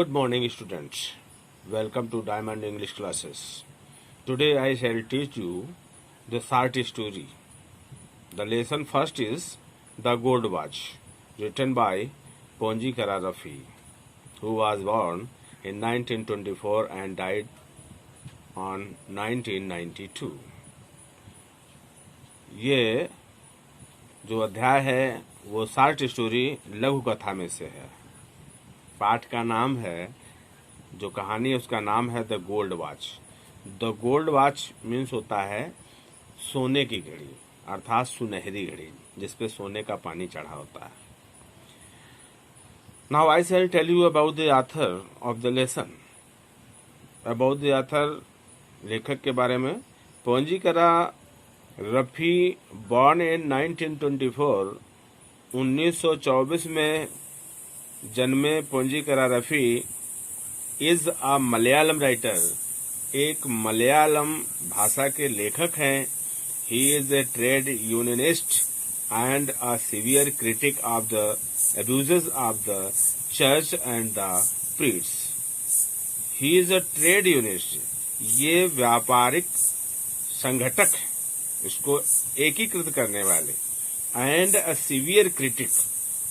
Good morning, students. Welcome to Diamond English classes. Today I shall teach you the short story. The lesson first is The Gold Watch, written by Ponji Kara Rafi, who was born in 1924 and died on 1992. ये जो अध्याय है वो short story लघु कथा में से है। पाठ का नाम है, जो कहानी है उसका नाम है the gold watch. The gold watch means होता है सोने की घड़ी, अर्थात सुनहरी घड़ी जिसपे सोने का पानी चढ़ा होता है। Now I shall tell you about the author of the lesson. About the author, लेखक के बारे में। पोंजी करा रफी, बॉर्न इन 1924, 1924 में जन्मे पोंजी करा Rafi is a Malayalam writer, एक मलयालम भाषा के लेखक हैं। He is a trade unionist and a severe critic of the abuses of the church and the priest. He is a trade unionist, ये व्यापारिक संगठक है, इसको एकीकृत करने वाले। एंड अ सीवियर क्रिटिक,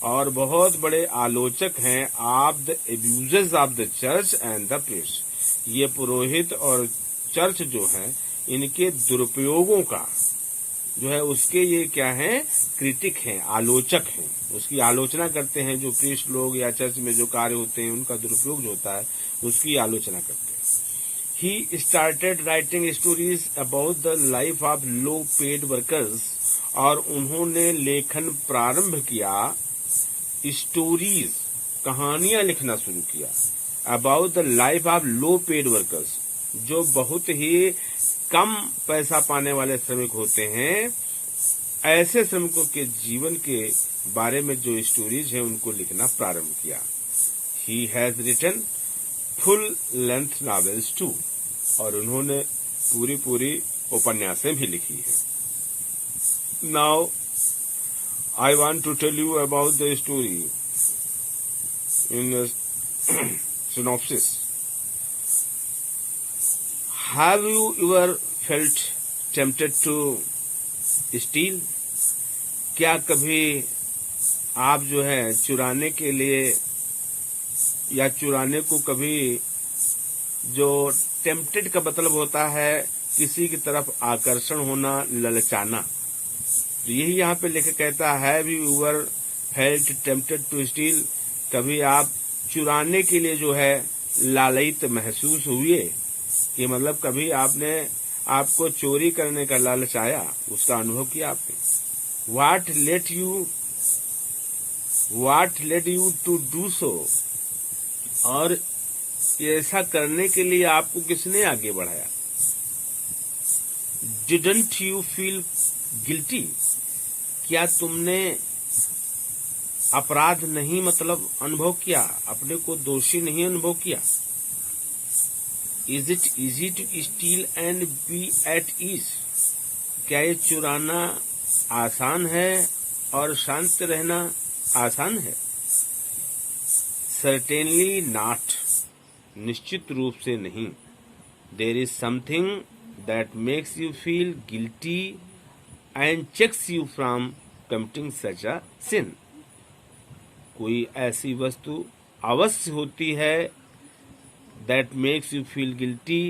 और बहुत बड़े आलोचक हैं of the abuses of the church and the priest. ये पुरोहित और चर्च जो है इनके दुरुपयोगों का जो है उसके ये क्या है, क्रिटिक हैं, आलोचक हैं, उसकी आलोचना करते हैं। जो प्रीस्ट लोग या चर्च में जो कार्य होते हैं उनका दुरुपयोग जो होता है उसकी आलोचना करते हैं। He started writing stories about the life of low paid workers, और उन्होंने लेखन प्रारंभ किया, स्टोरीज कहानियां लिखना शुरू किया about the life of low paid workers, जो बहुत ही कम पैसा पाने वाले श्रमिक होते हैं, ऐसे श्रमिकों के जीवन के बारे में जो स्टोरीज हैं उनको लिखना प्रारंभ किया। He has written full length novels too, और उन्होंने पूरी उपन्यासें भी लिखी हैं। Now I want to tell you about the story in a synopsis. Have you ever felt tempted to steal? क्या कभी आप जो है चुराने के लिए या चुराने को कभी, जो टेम्पटेड का मतलब होता है किसी की तरफ आकर्षण होना, ललचाना, तो यही यहाँ पे लेकर कहता है, have you ever felt tempted to steal? कभी आप चुराने के लिए जो है लालयित महसूस हुए, कि मतलब कभी आपने आपको चोरी करने का लालच आया, उसका अनुभव किया आपने। What led you to do so? और ऐसा करने के लिए आपको किसने आगे बढ़ाया? Didn't you feel guilty? क्या तुमने अपराध नहीं मतलब अनुभव किया, अपने को दोषी नहीं अनुभव किया? Is it easy to steal and be at ease? क्या ये चुराना आसान है और शांत रहना आसान है? सर्टेनली नॉट, निश्चित रूप से नहीं। There is something that makes you feel guilty and checks you from committing such a sin. कोई ऐसी वस्तु अवश्य होती है that makes you feel guilty,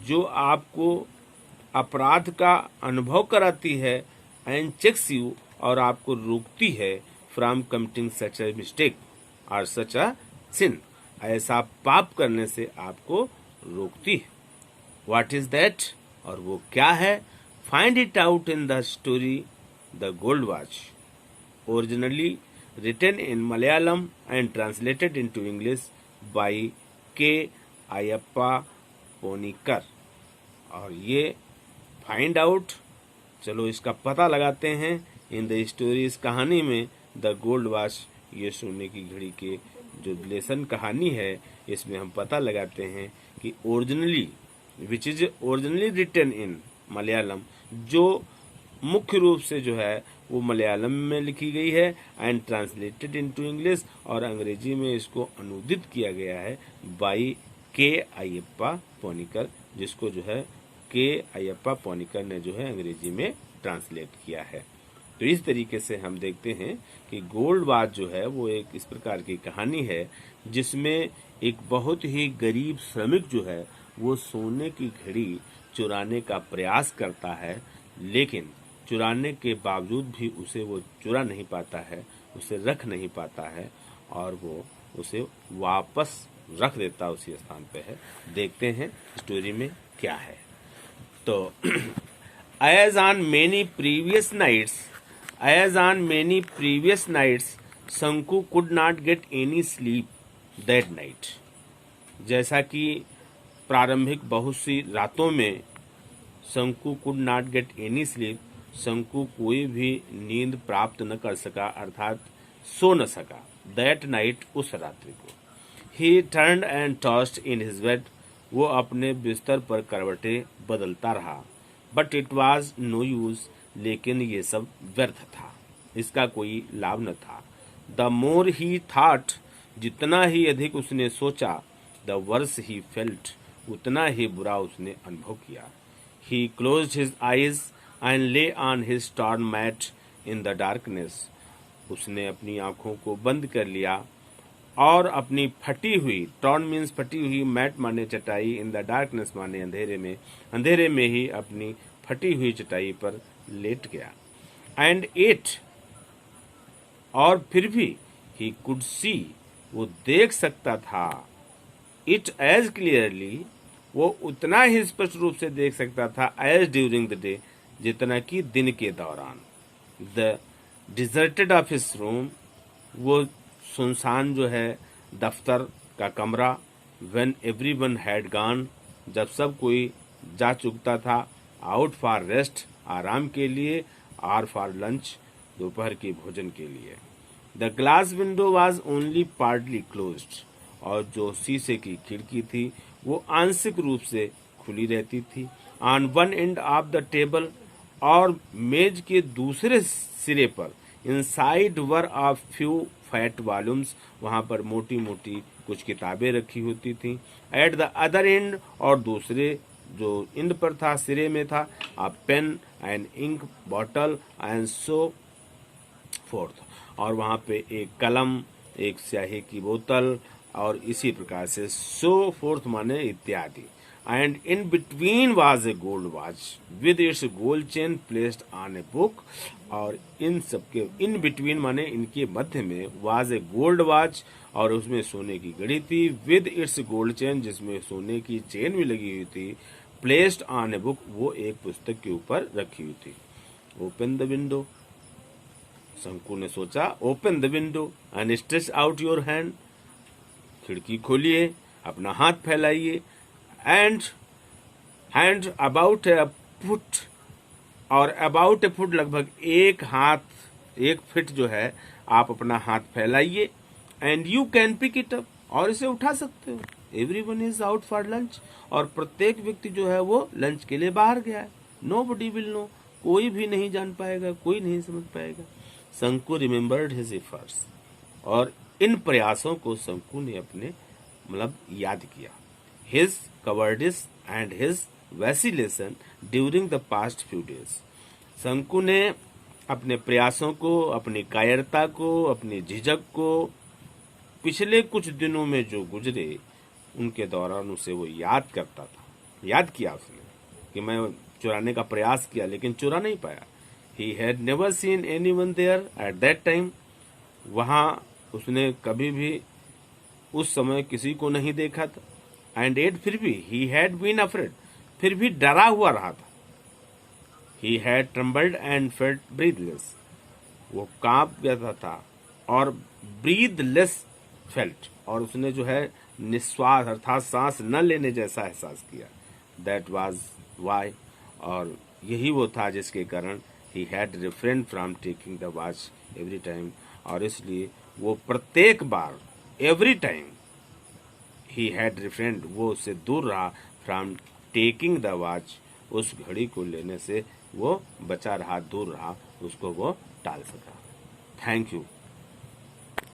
जो आपको अपराध का अनुभव कराती है, and checks you, और आपको रोकती है from committing such a mistake or such a sin, ऐसा पाप करने से आपको रोकती है। What is that? और वो क्या है? Find it out in the story The Gold Watch, originally written in Malayalam and translated into English by K. Ayyappa Ponikar. और ये फाइंड आउट, चलो इसका पता लगाते हैं, इन द स्टोरी, इस कहानी में, द गोल्ड वॉच, ये सोने की घड़ी के जो लेसन कहानी है, इसमें हम पता लगाते हैं कि originally, which is originally written in Malayalam, जो मुख्य रूप से जो है वो मलयालम में लिखी गई है एंड ट्रांसलेटेड इनटू इंग्लिश, और अंग्रेजी में इसको अनुदित किया गया है बाई के अयप्पा पोनिकर, जिसको जो है के अयप्पा पोनिकर ने जो है अंग्रेजी में ट्रांसलेट किया है। तो इस तरीके से हम देखते हैं कि गोल्ड वॉच जो है वो एक इस प्रकार की कहानी है जिसमें एक बहुत ही गरीब श्रमिक जो है वो सोने की घड़ी चुराने का प्रयास करता है, लेकिन चुराने के बावजूद भी उसे वो चुरा नहीं पाता है, उसे रख नहीं पाता है, और वो उसे वापस रख देता उसी स्थान पे है। देखते हैं स्टोरी में क्या है। तो as on many previous nights, Sanku could not get any sleep that night. जैसा कि प्रारंभिक बहुत सी रातों में शंकु could not get any sleep, शंकु कोई भी नींद प्राप्त न कर सका, अर्थात सो न सका। दैट नाइट, उस रात्रि को। He turned and tossed in his bed, वो अपने बिस्तर पर करवटें बदलता रहा। But it was no use, लेकिन ये सब व्यर्थ था, इसका कोई लाभ न था। द मोर ही थॉट, जितना ही अधिक उसने सोचा, द वर्स ही फेल्ट, उतना ही बुरा उसने अनुभव किया। He closed his eyes and lay on his torn mat in the darkness, उसने अपनी आंखों को बंद कर लिया और अपनी फटी हुई, टॉर्न मीन्स फटी हुई, मैट माने चटाई, इन द डार्कनेस माने अंधेरे में ही अपनी फटी हुई चटाई पर लेट गया। एंड इट, और फिर भी, ही कुड सी, वो देख सकता था, इट एज क्लियरली, वो उतना ही स्पष्ट रूप से देख सकता था, एज ड्यूरिंग द डे, जितना कि दिन के दौरान। द डिजर्टेड ऑफिस रूम, वो सुनसान जो है दफ्तर का कमरा। व्हेन एवरीवन हैड गॉन, जब सब कोई जा चुकता था। आउट फॉर रेस्ट, आराम के लिए। आर फॉर लंच, दोपहर के भोजन के लिए। The glass window was only partly closed, और जो शीशे की खिड़की थी वो आंशिक रूप से खुली रहती थी। On one end of the table, और मेज के दूसरे सिरे पर, inside were of few fat volumes, वहां पर मोटी मोटी कुछ किताबें रखी होती थी। एट द अदर एंड, और दूसरे जो एंड पर था, सिरे में था, a pen and ink bottle and so forth, और वहां पे एक कलम, एक स्याही की बोतल, और इसी प्रकार से सो फोर्थ माने इत्यादि। And in between was a gold watch with its gold chain placed on a book, और इन सबके इन बिटवीन माने इनके मध्य में वाज ए गोल्ड वॉच, और उसमें सोने की घड़ी थी, विद इट्स गोल्ड चेन, जिसमें सोने की चेन भी लगी हुई थी, प्लेस्ड ऑन ए बुक, वो एक पुस्तक के ऊपर रखी हुई थी। ओपन द विंडो, शंकु ने सोचा, open the window and stretch out your hand, खिड़की खोलिए, अपना हाथ फैलाइए, एंड अबाउट ए फुट, और अबाउट ए फुट लगभग एक फीट जो है, आप अपना हाथ फैलाइए। And you can pick it up, और इसे उठा सकते हो। Everyone is out for lunch, और प्रत्येक व्यक्ति जो है वो लंच के लिए बाहर गया है। नोबडी विल नो, कोई भी नहीं जान पाएगा, कोई नहीं समझ पाएगा। शंकु रिमेम्बर्ड हिज एफर्ट्स, और इन प्रयासों को शंकु ने अपने याद किया। His cowardice and his vacillation during the past few days, Shanku ने अपने प्रयासों को, अपनी कायरता को, अपनी झिझक को पिछले कुछ दिनों में जो गुजरे उनके दौरान उसे वो याद करता था। याद किया उसने कि मैं चुराने का प्रयास किया लेकिन चुरा नहीं पाया। He had never seen anyone there at that time, वहां उसने कभी भी उस समय किसी को नहीं देखा था। एंड एट, फिर भी, ही हैड बीन अफ्रेड, फिर भी डरा हुआ रहा था। He had trembled and felt breathless, वो कांप गया था, और ब्रीथलेस फेल्ट, और उसने जो है निश्वास अर्थात सांस न लेने जैसा एहसास किया। दैट वाज वाई, और यही वो था जिसके कारण ही had refrained from taking the watch every time, और इसलिए वो प्रत्येक बार, every time, he had refrained, वो उससे दूर रहा, फ्रॉम टेकिंग द वॉच, उस घड़ी को लेने से वो बचा रहा, दूर रहा, उसको वो टाल सका। Thank you.